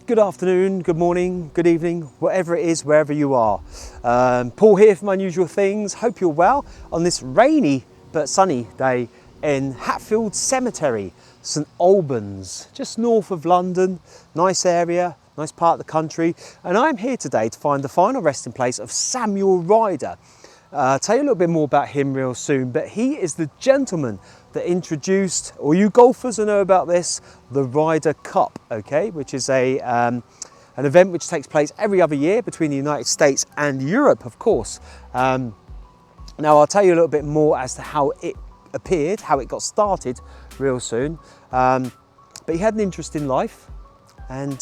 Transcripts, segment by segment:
Good afternoon, good morning, good evening, whatever it is, wherever you are. Paul here from Unusual Things. Hope you're well on this rainy but sunny day in Hatfield Cemetery, St Albans, just north of London. Nice area, nice part of the country. And I'm here today to find the final resting place of Samuel Ryder. I'll tell you a little bit more about him real soon, but he is the gentleman that introduced, or you golfers who know about this, the Ryder Cup, okay, which is an event which takes place every other year between the United States and Europe, of course. Now I'll tell you a little bit more as to how it appeared, how it got started real soon. But he had an interesting life, and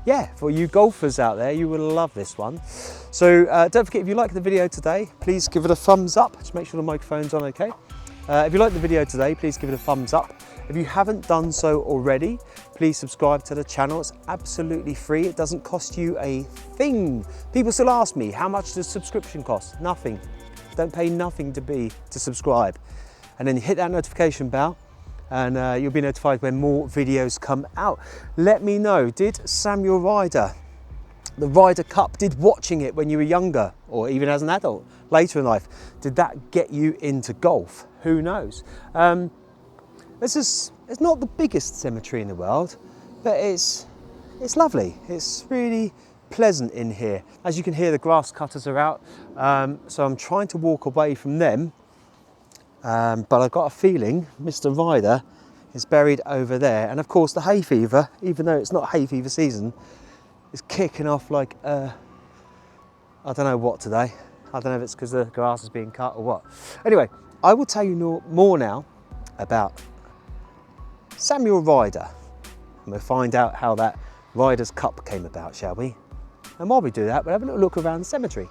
yeah, for you golfers out there, you will love this one. So don't forget, if you like the video today, please give it a thumbs up. Just make sure the microphone's on, okay? If you like the video today, please give it a thumbs up. If you haven't done so already, please subscribe to the channel. It's absolutely free. It doesn't cost you a thing. People still ask me, how much does subscription cost? Nothing. Don't pay nothing to subscribe. And then you hit that notification bell and you'll be notified when more videos come out. Let me know, did Samuel Ryder, the Ryder Cup, did watching it when you were younger, or even as an adult, later in life, did that get you into golf? Who knows? It's not the biggest cemetery in the world, but it's lovely. It's really pleasant in here. As you can hear, the grass cutters are out, so I'm trying to walk away from them, but I've got a feeling Mr. Ryder is buried over there. And of course the hay fever, even though it's not hay fever season, is kicking off like I don't know what today. I don't know if it's because the grass is being cut or what. Anyway, I will tell you more now about Samuel Ryder, and we'll find out how that Ryder's Cup came about, shall we? And while we do that, we'll have a little look around the cemetery.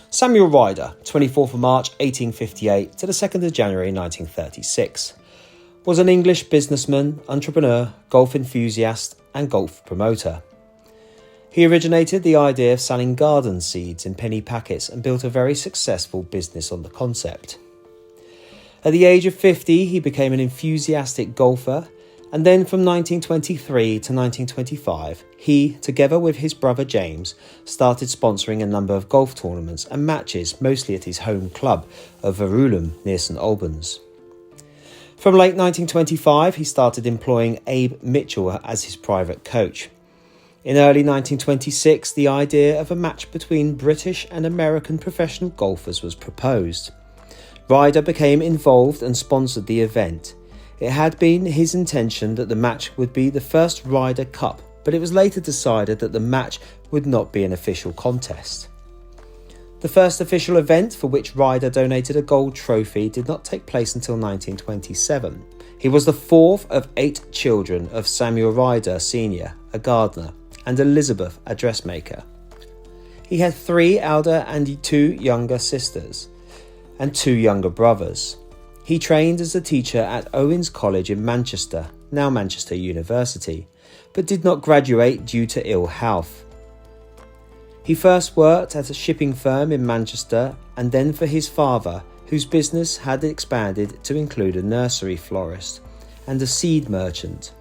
Samuel Ryder, 24th of March 1858 to the 2nd of January 1936, was an English businessman, entrepreneur, golf enthusiast and golf promoter. He originated the idea of selling garden seeds in penny packets and built a very successful business on the concept. At the age of 50, he became an enthusiastic golfer, and then from 1923 to 1925, he, together with his brother James, started sponsoring a number of golf tournaments and matches, mostly at his home club of Verulam near St Albans. From late 1925, he started employing Abe Mitchell as his private coach. In early 1926, the idea of a match between British and American professional golfers was proposed. Ryder became involved and sponsored the event. It had been his intention that the match would be the first Ryder Cup, but it was later decided that the match would not be an official contest. The first official event for which Ryder donated a gold trophy did not take place until 1927. He was the fourth of 8 children of Samuel Ryder Sr., a gardener, and Elizabeth, a dressmaker. He had 3 elder and 2 younger sisters, and 2 younger brothers. He trained as a teacher at Owens College in Manchester, now Manchester University, but did not graduate due to ill health. He first worked at a shipping firm in Manchester, and then for his father, whose business had expanded to include a nursery florist and a seed merchant.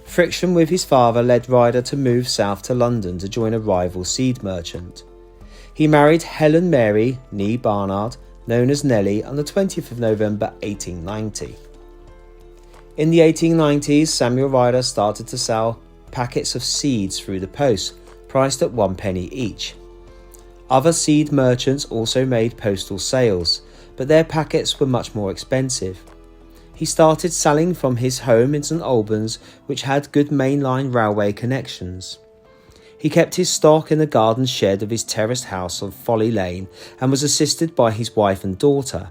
Friction with his father led Ryder to move south to London to join a rival seed merchant. He married Helen Mary (née Barnard), known as Nellie, on the 20th of November 1890. In the 1890s, Samuel Ryder started to sell packets of seeds through the post, priced at 1 penny each. Other seed merchants also made postal sales, but their packets were much more expensive. He started selling from his home in St Albans, which had good mainline railway connections. He kept his stock in the garden shed of his terraced house on Folly Lane and was assisted by his wife and daughter.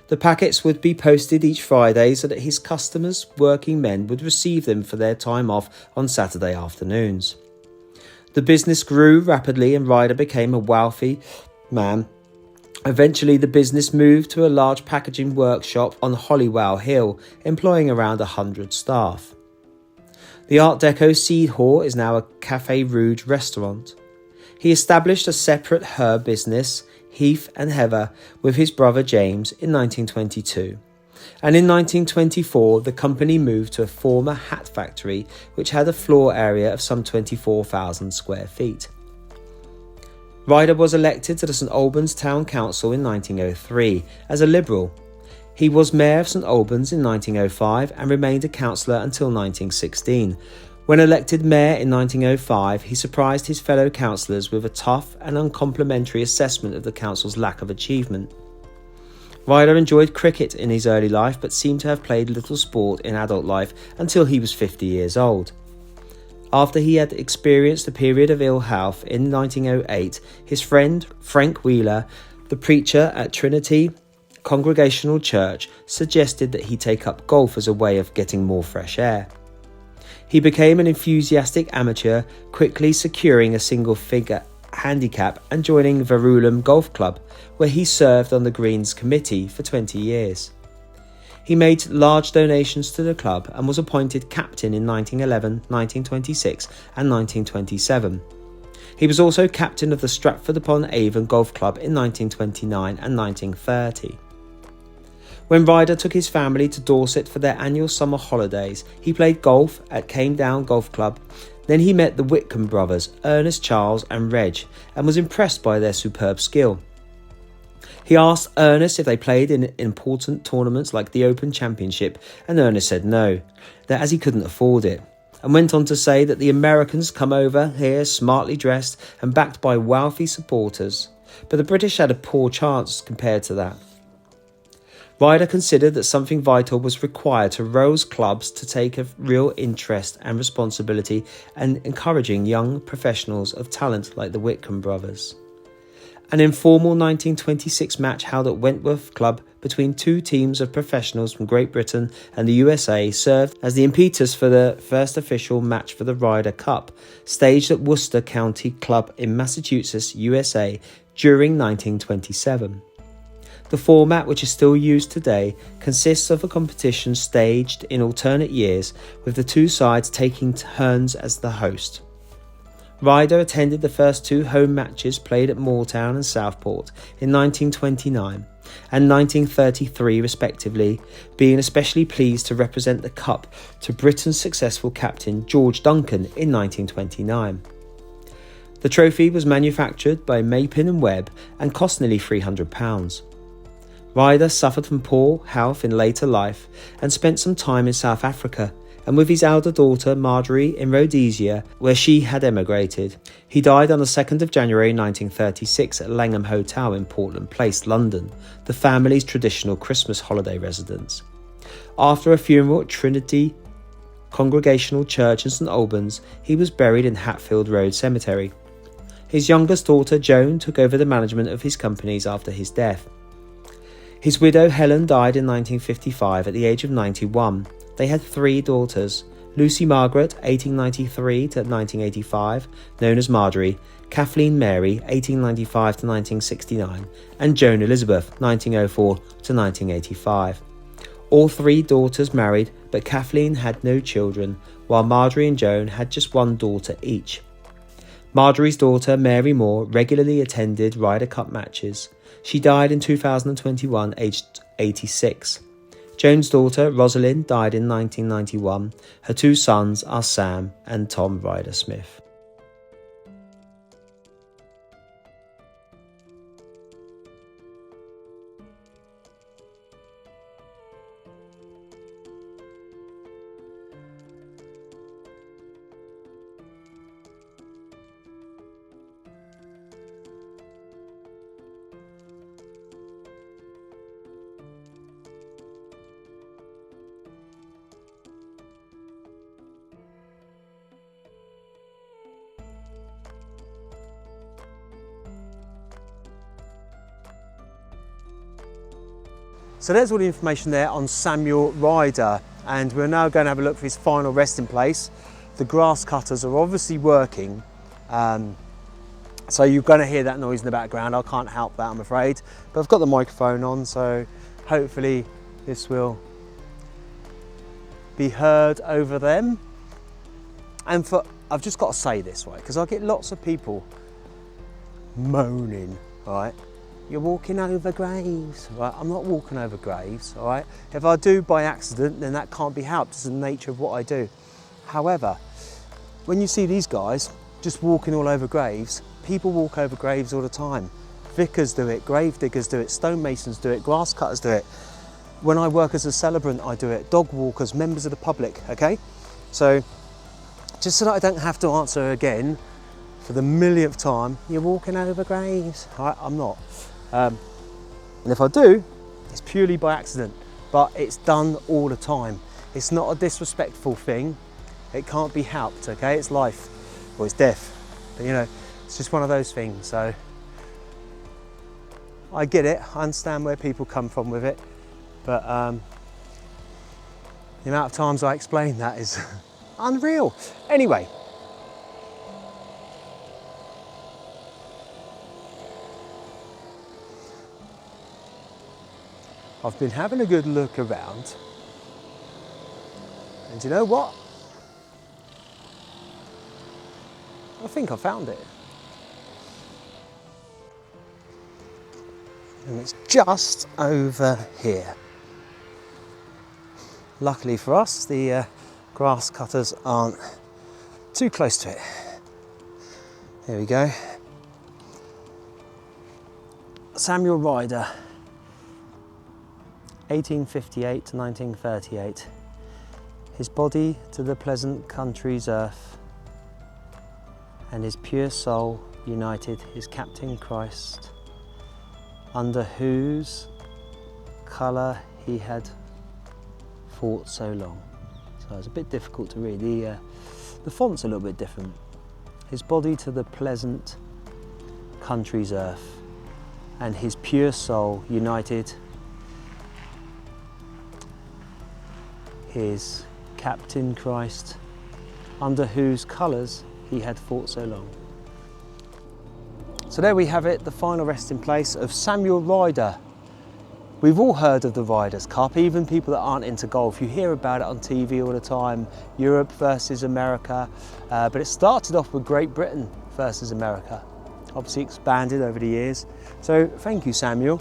The packets would be posted each Friday so that his customers, working men, would receive them for their time off on Saturday afternoons. The business grew rapidly and Ryder became a wealthy man. Eventually, the business moved to a large packaging workshop on Holywell Hill, employing around 100 staff. The Art Deco Seed Hall is now a Café Rouge restaurant. He established a separate herb business, Heath and Heather, with his brother James in 1922, And in 1924, the company moved to a former hat factory, which had a floor area of some 24,000 square feet. Ryder was elected to the St Albans Town Council in 1903 as a Liberal. He was Mayor of St Albans in 1905 and remained a councillor until 1916. When elected Mayor in 1905, he surprised his fellow councillors with a tough and uncomplimentary assessment of the council's lack of achievement. Ryder enjoyed cricket in his early life but seemed to have played little sport in adult life until he was 50 years old. After he had experienced a period of ill health in 1908, his friend Frank Wheeler, the preacher at Trinity Congregational Church, suggested that he take up golf as a way of getting more fresh air. He became an enthusiastic amateur, quickly securing a single-figure handicap and joining Verulam Golf Club, where he served on the Greens Committee for 20 years. He made large donations to the club and was appointed captain in 1911, 1926 and 1927. He was also captain of the Stratford-upon-Avon Golf Club in 1929 and 1930. When Ryder took his family to Dorset for their annual summer holidays, he played golf at Came Down Golf Club. Then he met the Whitcomb brothers, Ernest, Charles and Reg, and was impressed by their superb skill. He asked Ernest if they played in important tournaments like the Open Championship, and Ernest said no, that as he couldn't afford it, and went on to say that the Americans come over here smartly dressed and backed by wealthy supporters, but the British had a poor chance compared to that. Ryder considered that something vital was required to rouse clubs to take a real interest and responsibility and encouraging young professionals of talent like the Whitcomb brothers. An informal 1926 match held at Wentworth Club between two teams of professionals from Great Britain and the USA served as the impetus for the first official match for the Ryder Cup, staged at Worcester Country Club in Massachusetts, USA during 1927. The format, which is still used today, consists of a competition staged in alternate years, with the two sides taking turns as the host. Ryder attended the first two home matches played at Moortown and Southport in 1929 and 1933 respectively, being especially pleased to represent the cup to Britain's successful captain George Duncan in 1929. The trophy was manufactured by Mappin Webb and cost nearly £300. Ryder suffered from poor health in later life and spent some time in South Africa and with his elder daughter Marjorie in Rhodesia, where she had emigrated. He died on the 2nd of January 1936 at Langham Hotel in Portland Place, London, the family's traditional Christmas holiday residence. After a funeral at Trinity Congregational Church in St Albans, he was buried in Hatfield Road Cemetery. His youngest daughter Joan took over the management of his companies after his death. His widow Helen died in 1955 at the age of 91. They had three daughters: Lucy Margaret, 1893 to 1985, known as Marjorie; Kathleen Mary, 1895 to 1969, and Joan Elizabeth, 1904 to 1985. All three daughters married, but Kathleen had no children, while Marjorie and Joan had just one daughter each. Marjorie's daughter, Mary Moore, regularly attended Ryder Cup matches. She died in 2021, aged 86. Joan's daughter, Rosalind, died in 1991. Her two sons are Sam and Tom Ryder Smith. So there's all the information there on Samuel Ryder, and we're now going to have a look for his final resting place. The grass cutters are obviously working, so you're going to hear that noise in the background. I can't help that, I'm afraid, but I've got the microphone on, so hopefully this will be heard over them. And I've just got to say this, right, because I get lots of people moaning, right, you're walking over graves, right? I'm not walking over graves, all right? If I do by accident, then that can't be helped. It's the nature of what I do. However, when you see these guys just walking all over graves, people walk over graves all the time. Vicars do it, grave diggers do it, stonemasons do it, grass cutters do it. When I work as a celebrant, I do it. Dog walkers, members of the public, okay? So, just so that I don't have to answer again for the millionth time, you're walking over graves. I'm not. And if I do, it's purely by accident, but it's done all the time. It's not a disrespectful thing. It can't be helped, okay? It's life, or it's death. But you know, it's just one of those things. So I get it. I understand where people come from with it. But the amount of times I explain that is unreal. Anyway. I've been having a good look around. And you know what? I think I found it. And it's just over here. Luckily for us, the grass cutters aren't too close to it. There we go. Samuel Ryder, 1858 to 1938. His body to the pleasant country's earth, and his pure soul united his Captain Christ, under whose colour he had fought so long. So it's a bit difficult to read. The font's a little bit different. His body to the pleasant country's earth, and his pure soul united his Captain Christ, under whose colours he had fought so long. So there we have it, the final resting place of Samuel Ryder. We've all heard of the Ryder Cup, even people that aren't into golf. You hear about it on TV all the time, Europe versus America, but it started off with Great Britain versus America. Obviously expanded over the years. So thank you, Samuel.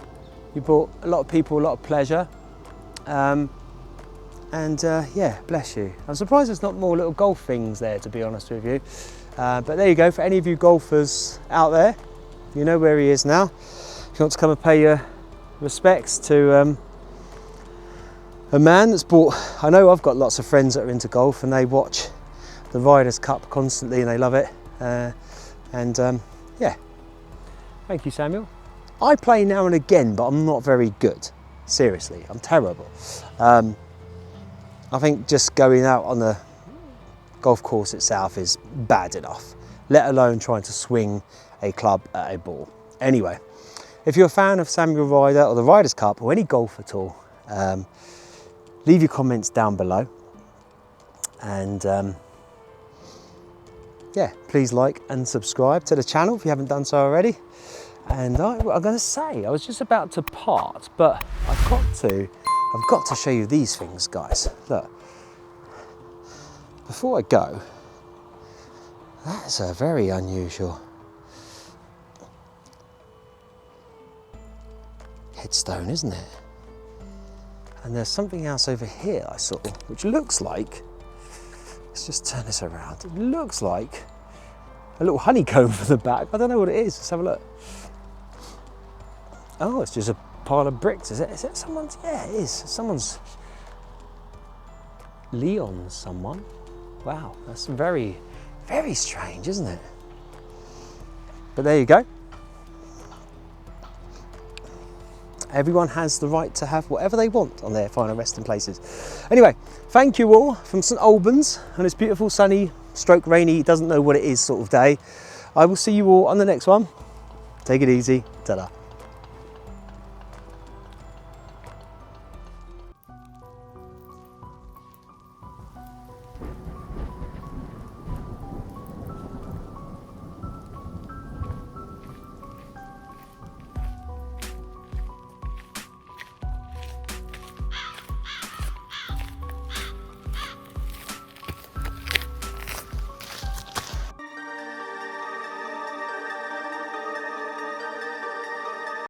You brought a lot of people a lot of pleasure. Yeah, bless you. I'm surprised there's not more little golf things there, to be honest with you. But there you go, for any of you golfers out there, you know where he is now. If you want to come and pay your respects to a man that's bought, I know I've got lots of friends that are into golf and they watch the Ryder Cup constantly and they love it. Yeah, thank you, Samuel. I play now and again, but I'm not very good. Seriously, I'm terrible. I think just going out on the golf course itself is bad enough, let alone trying to swing a club at a ball. Anyway, if you're a fan of Samuel Ryder or the Ryder Cup or any golf at all, leave your comments down below. And yeah, please like and subscribe to the channel if you haven't done so already. And I'm going to say, I was just about to part, but I've got to show you these things, guys. Look, before I go, that's a very unusual headstone, isn't it? And there's something else over here I saw, which looks like, let's just turn this around. It looks like a little honeycomb for the back. I don't know what it is. Let's have a look. Oh, it's just a pile of bricks. Is it someone's? Yeah, it is. Someone's. Leon's someone. Wow, that's very, very strange, isn't it? But there you go. Everyone has the right to have whatever they want on their final resting places. Anyway, thank you all from St Albans on this beautiful sunny stroke rainy, doesn't know what it is sort of day. I will see you all on the next one. Take it easy. Ta-da.